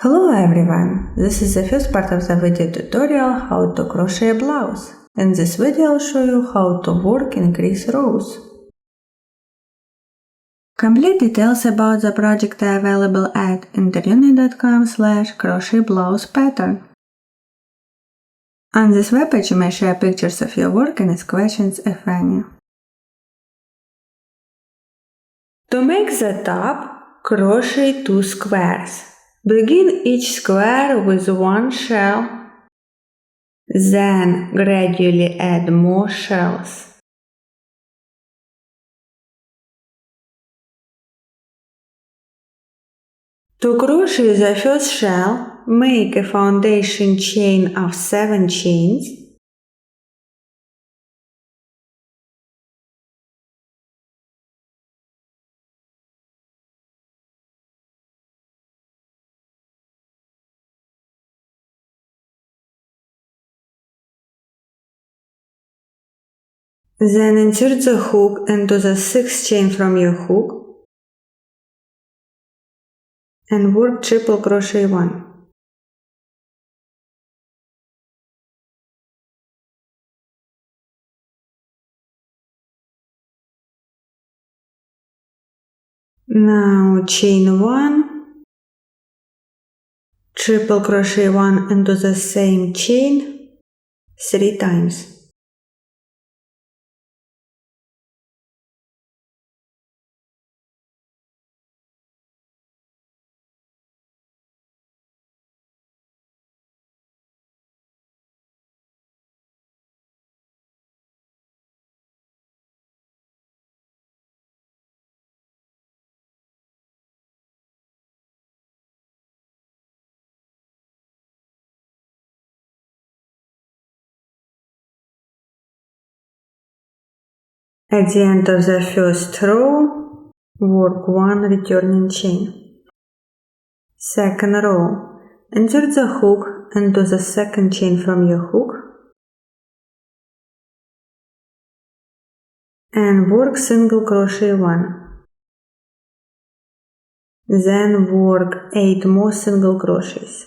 Hello everyone, this is the first part of the video tutorial how to crochet a blouse. In this video I'll show you how to work increase rows. Complete details about the project are available at interuni.com/crochetblousepattern. On this webpage you may share pictures of your work and ask questions if any. To make the top, crochet 2 squares. Begin each square with one shell, then gradually add more shells. To crochet the first shell, make a foundation chain of 7 chains. Then insert the hook into the 6th chain from your hook and work triple crochet 1. Now chain 1, triple crochet 1 into the same chain 3 times. At the end of the first row, work 1 returning chain. Second row, insert the hook into the 2nd chain from your hook and work single crochet 1. Then work 8 more single crochets.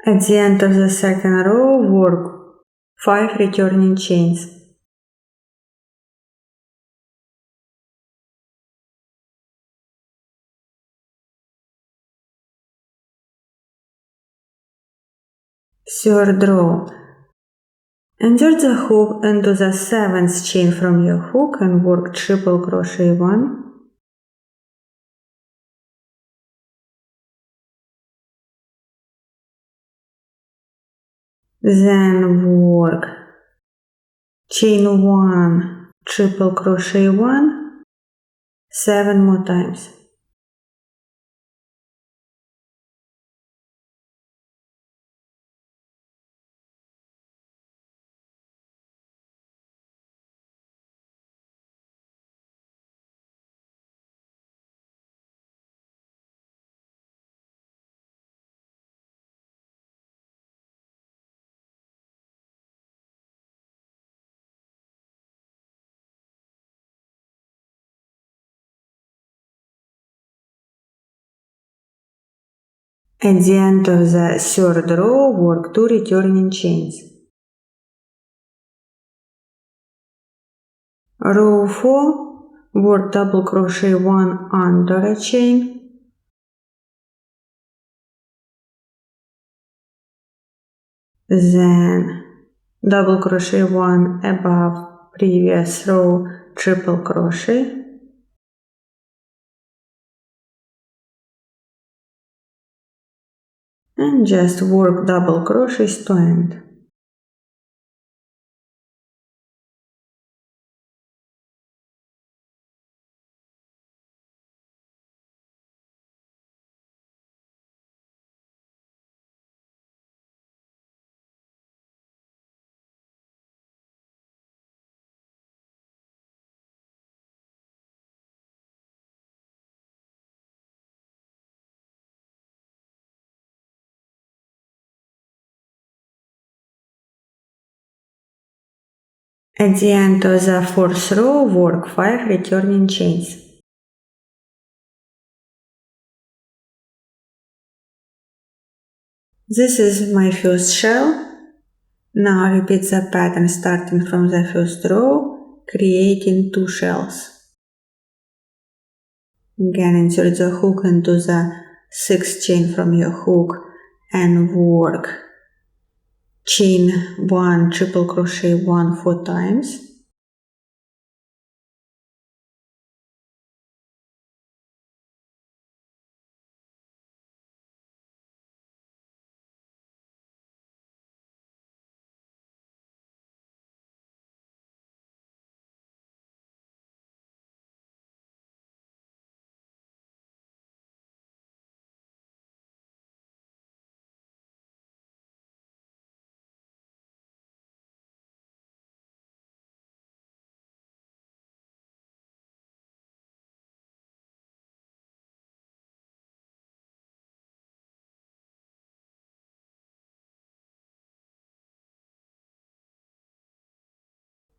At the end of the second row, work 5 returning chains. Third row, insert the hook into the 7th chain from your hook and work triple crochet 1. Then work chain 1, triple crochet 1, 7 more times. At the end of the third row, work 2 returning chains. Row 4, work double crochet 1 under a chain, then double crochet 1 above previous row, triple crochet, and just work double crochets to end. At the end of the fourth row, work 5 returning chains. This is my first shell. Now repeat the pattern starting from the first row, creating 2 shells. Again, insert the hook into the 6th chain from your hook and work chain 1, triple crochet 1 4 times.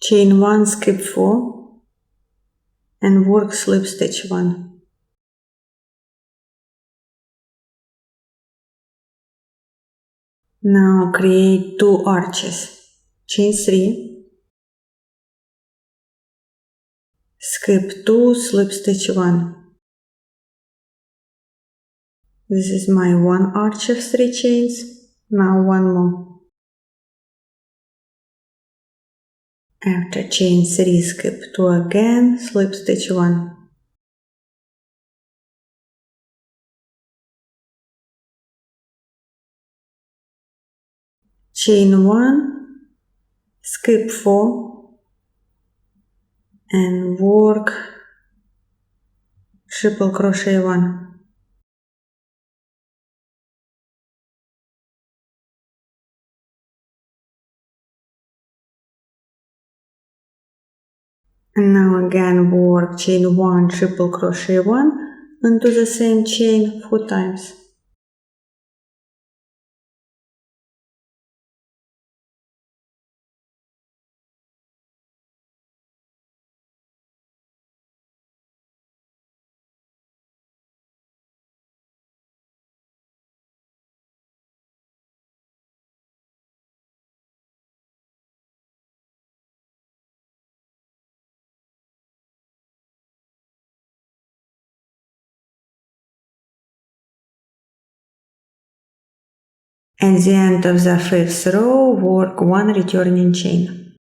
Chain 1, skip 4 and work slip stitch 1. Now create 2 arches. Chain 3, skip 2, slip stitch 1. This is my 1 arch of 3 chains. Now 1 more. After chain 3, skip 2 again, slip stitch 1. Chain 1, skip 4 and work triple crochet 1. And now again work chain 1, triple crochet 1 into the same chain 4 times. At the end of the 5th row, work 1 returning chain.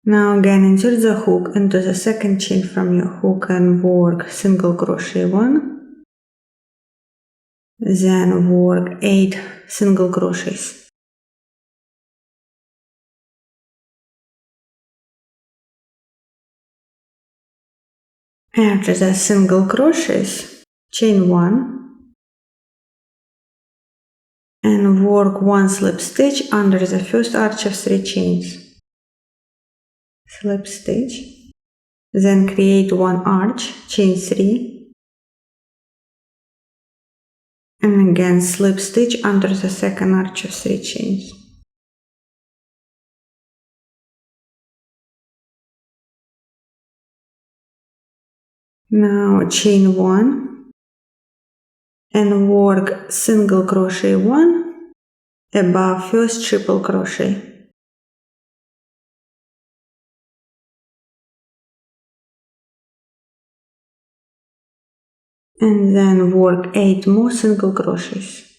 Now again insert the hook into the 2nd chain from your hook and work single crochet 1. Then work 8 single crochets. After the single crochets, chain 1 and work 1 slip stitch under the first arch of 3 chains. Slip stitch, then create 1 arch, chain 3, and again slip stitch under the 2nd arch of 3 chains. Now chain 1 and work single crochet 1 above first triple crochet. And then work 8 more single crochets.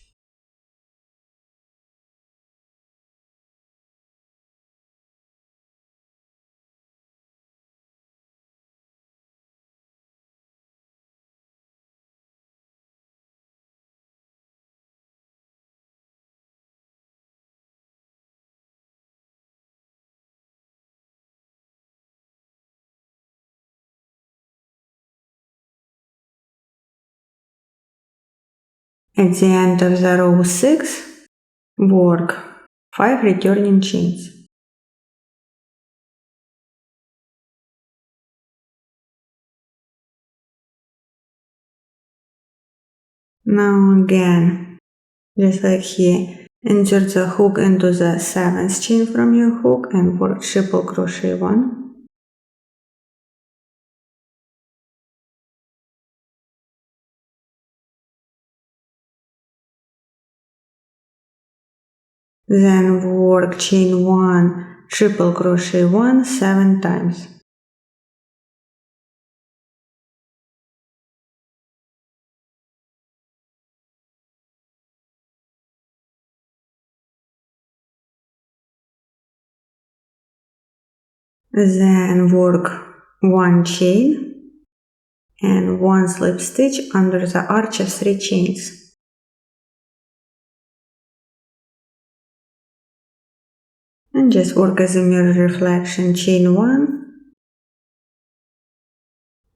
At the end of the row 6, work 5 returning chains. Now again, just like here, insert the hook into the 7th chain from your hook and work triple crochet 1. Then work chain 1, triple crochet 1 7 times. Then work 1 chain and 1 slip stitch under the arch of 3 chains. And just work as a mirror reflection, chain 1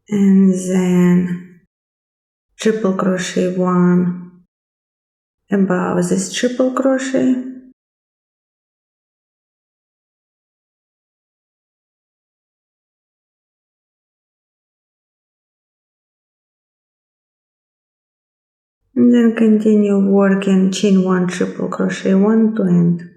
and then triple crochet 1 above this triple crochet. And then continue working chain 1, triple crochet 1 to end.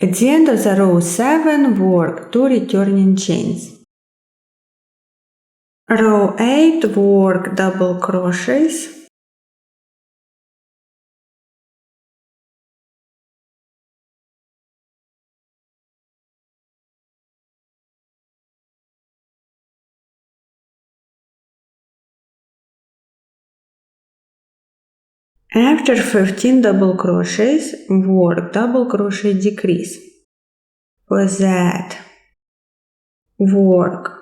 At the end of the row 7, work 2 returning chains. Row 8, work double crochets. After 15 double crochets, work double crochet decrease. For that, work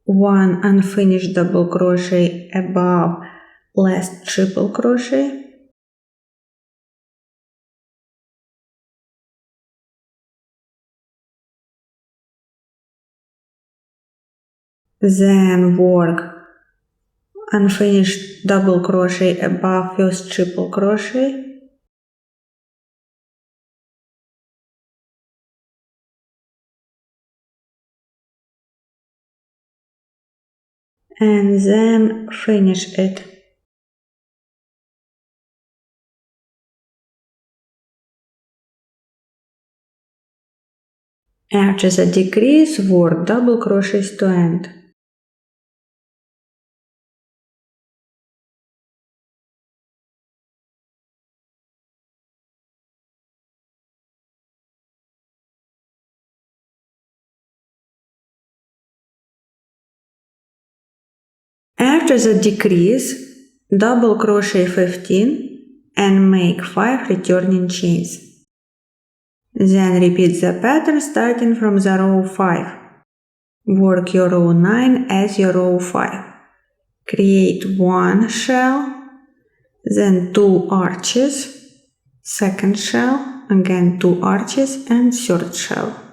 1 unfinished double crochet above last triple crochet. Then work unfinished double crochet above first triple crochet. And then finish it. After the decrease, work double crochets to end. After the decrease, double crochet 15 and make 5 returning chains. Then repeat the pattern starting from the row 5. Work your row 9 as your row 5. Create 1 shell, then 2 arches, second shell, again 2 arches and third shell.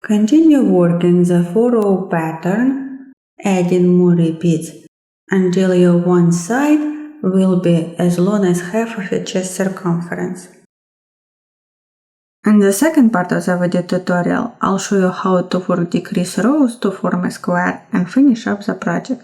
Continue working the 4-row pattern, adding more repeats until your one side will be as long as half of your chest circumference. In the second part of the video tutorial, I'll show you how to work decrease rows to form a square and finish up the project.